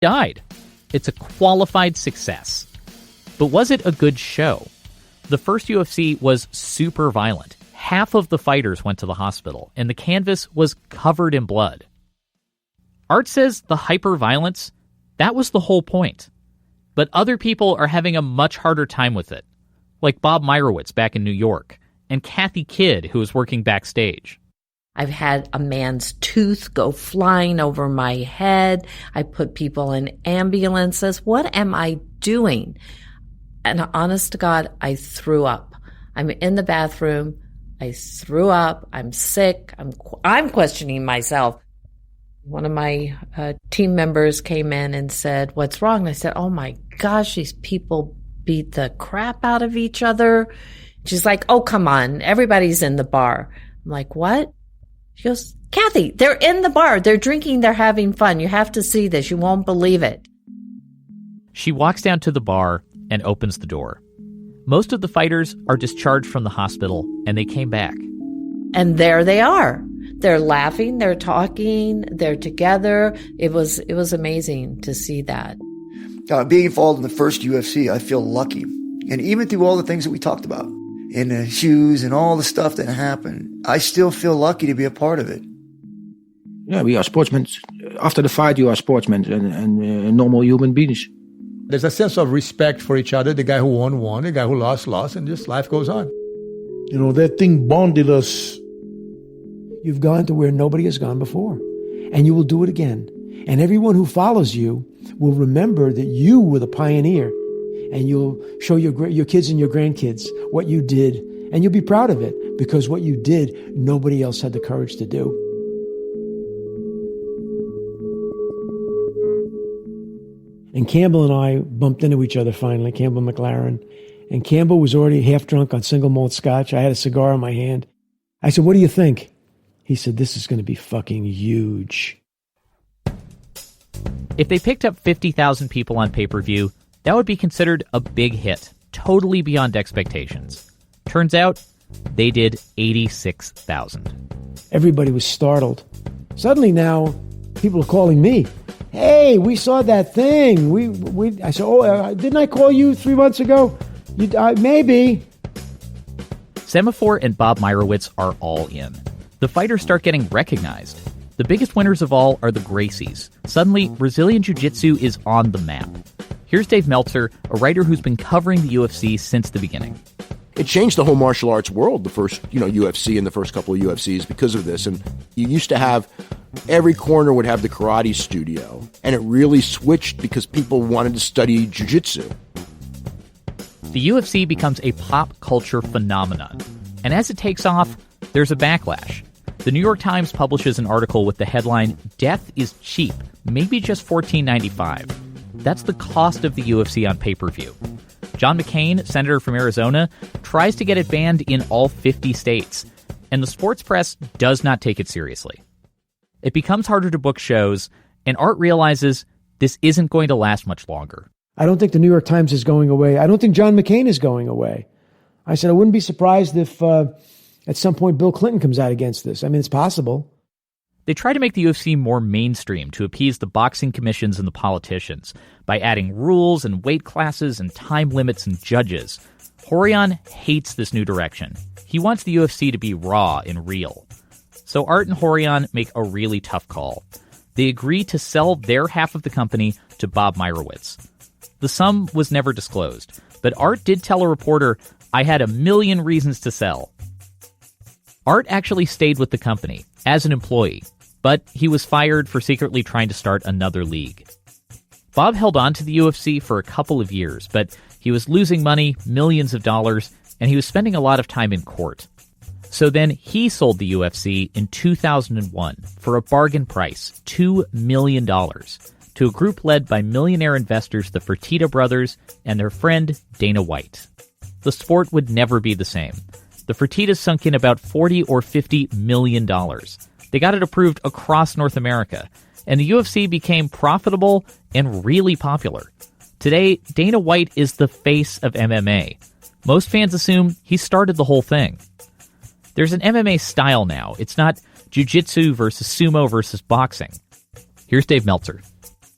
died. It's a qualified success. But was it a good show? The first UFC was super violent. Half of the fighters went to the hospital, and the canvas was covered in blood. Art says the hyper-violence, that was the whole point. But other people are having a much harder time with it, like Bob Meyerowitz back in New York, and Kathy Kidd, who was working backstage. I've had a man's tooth go flying over my head. I put people in ambulances. What am I doing? And honest to God, I threw up. I'm in the bathroom. I threw up. I'm sick. I'm questioning myself. One of my team members came in and said, "What's wrong?" I said, "Oh my gosh, these people beat the crap out of each other." She's like, "Oh, come on. Everybody's in the bar." I'm like, "What?" She goes, "Kathy, they're in the bar. They're drinking. They're having fun. You have to see this. You won't believe it." She walks down to the bar and opens the door. Most of the fighters are discharged from the hospital, and they came back. And there they are. They're laughing, they're talking, they're together. It was amazing to see that. Being involved in the first UFC, I feel lucky. And even through all the things that we talked about, and the shoes and all the stuff that happened, I still feel lucky to be a part of it. Yeah, we are sportsmen. After the fight, you are sportsmen and normal human beings. There's a sense of respect for each other. The guy who won, the guy who lost, and just life goes on. You know, that thing bonded us. You've gone to where nobody has gone before, and you will do it again. And everyone who follows you will remember that you were the pioneer, and you'll show your kids and your grandkids what you did, and you'll be proud of it, because what you did, nobody else had the courage to do. And Campbell and I bumped into each other finally, Campbell McLaren. And Campbell was already half drunk on single malt scotch. I had a cigar in my hand. I said, "What do you think?" He said, "This is going to be fucking huge." If they picked up 50,000 people on pay-per-view, that would be considered a big hit, totally beyond expectations. Turns out, they did 86,000. Everybody was startled. Suddenly now, people are calling me. "Hey, we saw that thing. I said, oh, didn't I call you 3 months ago? Maybe." Semaphore and Bob Meyerowitz are all in. The fighters start getting recognized. The biggest winners of all are the Gracies. Suddenly, Brazilian Jiu-Jitsu is on the map. Here's Dave Meltzer, a writer who's been covering the UFC since the beginning. It changed the whole martial arts world, the first, UFC and the first couple of UFCs because of this. And you used to have, every corner would have the karate studio. And it really switched because people wanted to study jiu-jitsu. The UFC becomes a pop culture phenomenon. And as it takes off, there's a backlash. The New York Times publishes an article with the headline, "Death is cheap, maybe just $14.95. That's the cost of the UFC on pay-per-view. John McCain, senator from Arizona, tries to get it banned in all 50 states. And the sports press does not take it seriously. It becomes harder to book shows, and Art realizes this isn't going to last much longer. I don't think the New York Times is going away. I don't think John McCain is going away. I said I wouldn't be surprised if at some point Bill Clinton comes out against this. I mean, it's possible. They try to make the UFC more mainstream to appease the boxing commissions and the politicians by adding rules and weight classes and time limits and judges. Horion hates this new direction. He wants the UFC to be raw and real. So Art and Horion make a really tough call. They agree to sell their half of the company to Bob Meyerowitz. The sum was never disclosed, but Art did tell a reporter, "I had a million reasons to sell." Art actually stayed with the company as an employee, but he was fired for secretly trying to start another league. Bob held on to the UFC for a couple of years, but he was losing money, millions of dollars, and he was spending a lot of time in court. So then he sold the UFC in 2001 for a bargain price, $2 million, to a group led by millionaire investors, the Fertitta brothers, and their friend Dana White. The sport would never be the same. The Fertittas sunk in about $40 or $50 million. They got it approved across North America, and the UFC became profitable and really popular. Today, Dana White is the face of MMA. Most fans assume he started the whole thing. There's an MMA style now. It's not jiu-jitsu versus sumo versus boxing. Here's Dave Meltzer.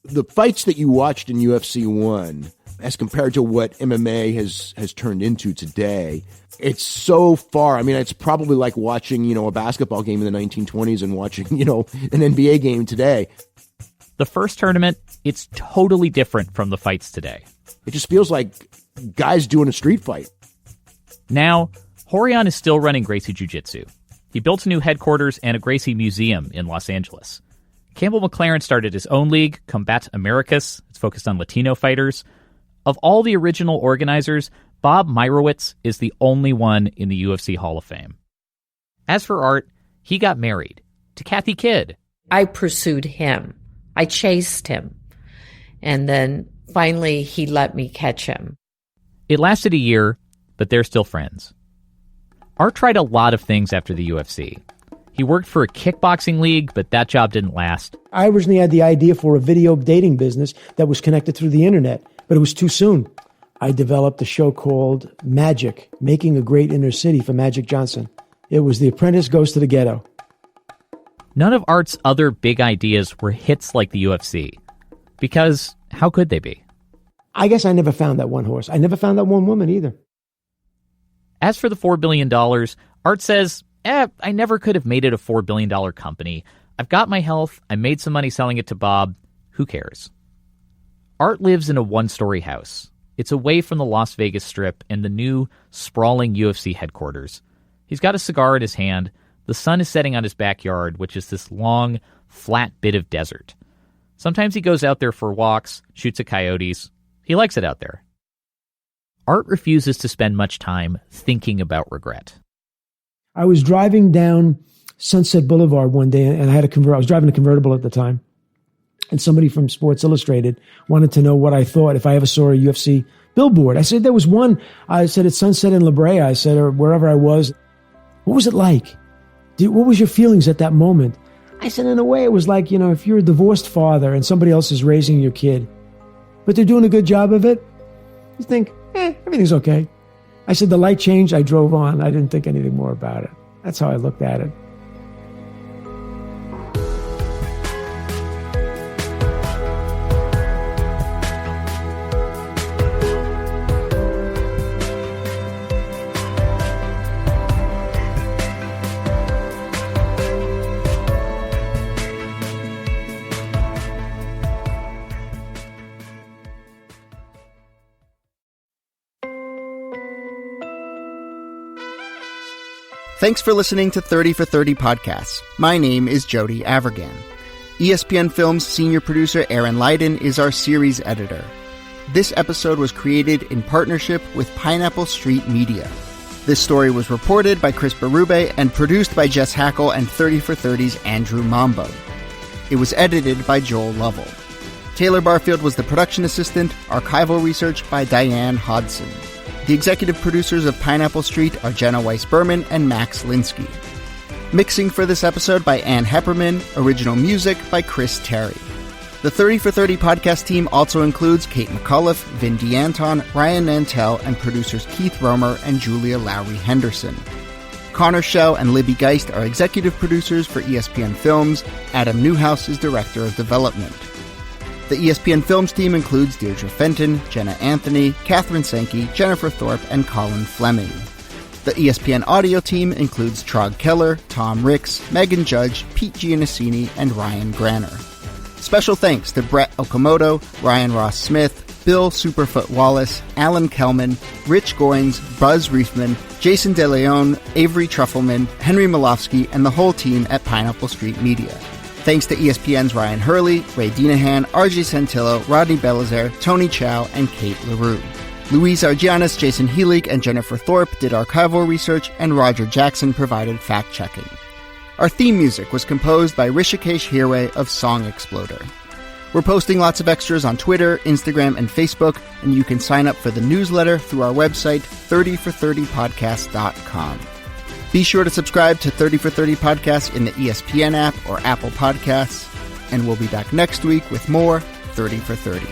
The fights that you watched in UFC 1, as compared to what MMA has turned into today, it's so far. I mean, it's probably like watching, a basketball game in the 1920s and watching, an NBA game today. The first tournament, it's totally different from the fights today. It just feels like guys doing a street fight. Now, Rorion is still running Gracie Jiu-Jitsu. He built a new headquarters and a Gracie Museum in Los Angeles. Campbell McLaren started his own league, Combat Americas. It's focused on Latino fighters. Of all the original organizers, Bob Meyrowitz is the only one in the UFC Hall of Fame. As for Art, he got married to Kathy Kidd. I pursued him. I chased him. And then finally he let me catch him. It lasted a year, but they're still friends. Art tried a lot of things after the UFC. He worked for a kickboxing league, but that job didn't last. I originally had the idea for a video dating business that was connected through the internet, but it was too soon. I developed a show called Magic, Making a Great Inner City for Magic Johnson. It was The Apprentice Goes to the Ghetto. None of Art's other big ideas were hits like the UFC. Because how could they be? I guess I never found that one horse. I never found that one woman either. As for the $4 billion, Art says, I never could have made it a $4 billion company. I've got my health. I made some money selling it to Bob. Who cares? Art lives in a one-story house. It's away from the Las Vegas Strip and the new, sprawling UFC headquarters. He's got a cigar in his hand. The sun is setting on his backyard, which is this long, flat bit of desert. Sometimes he goes out there for walks, shoots at coyotes. He likes it out there. Art refuses to spend much time thinking about regret. I was driving down Sunset Boulevard one day, and I was driving a convertible at the time, and somebody from Sports Illustrated wanted to know what I thought if I ever saw a UFC billboard. I said, there was one. I said, at Sunset in La Brea, I said, or wherever I was. What was it like? What was your feelings at that moment? I said, in a way, it was like, if you're a divorced father and somebody else is raising your kid, but they're doing a good job of it, you think, everything's okay. I said, the light changed, I drove on. I didn't think anything more about it. That's how I looked at it. Thanks for listening to 30 for 30 Podcasts. My name is Jody Avirgan. ESPN Films senior producer Aaron Leiden is our series editor. This episode was created in partnership with Pineapple Street Media. This story was reported by Chris Berube and produced by Jess Hackle and 30 for 30's Andrew Mambo. It was edited by Joel Lovell. Taylor Barfield was the production assistant, archival research by Diane Hodson. The executive producers of Pineapple Street are Jenna Weiss-Berman and Max Linsky. Mixing for this episode by Ann Hepperman, original music by Chris Terry. The 30 for 30 podcast team also includes Kate McAuliffe, Vin DeAnton, Ryan Nantel, and producers Keith Romer and Julia Lowry Henderson. Connor Schell and Libby Geist are executive producers for ESPN Films. Adam Newhouse is director of development. The ESPN Films team includes Deirdre Fenton, Jenna Anthony, Catherine Sankey, Jennifer Thorpe, and Colin Fleming. The ESPN audio team includes Trog Keller, Tom Ricks, Megan Judge, Pete Giannassini, and Ryan Granner. Special thanks to Brett Okamoto, Ryan Ross Smith, Bill Superfoot Wallace, Alan Kelman, Rich Goins, Buzz Reifman, Jason DeLeon, Avery Truffleman, Henry Malofsky, and the whole team at Pineapple Street Media. Thanks to ESPN's Ryan Hurley, Ray Dinahan, RJ Santillo, Rodney Belizaire, Tony Chow, and Kate LaRue. Louise Argianis, Jason Heelig, and Jennifer Thorpe did archival research, and Roger Jackson provided fact-checking. Our theme music was composed by Rishikesh Hirway of Song Exploder. We're posting lots of extras on Twitter, Instagram, and Facebook, and you can sign up for the newsletter through our website, 30for30podcast.com. Be sure to subscribe to 30 for 30 Podcasts in the ESPN app or Apple Podcasts, and we'll be back next week with more 30 for 30.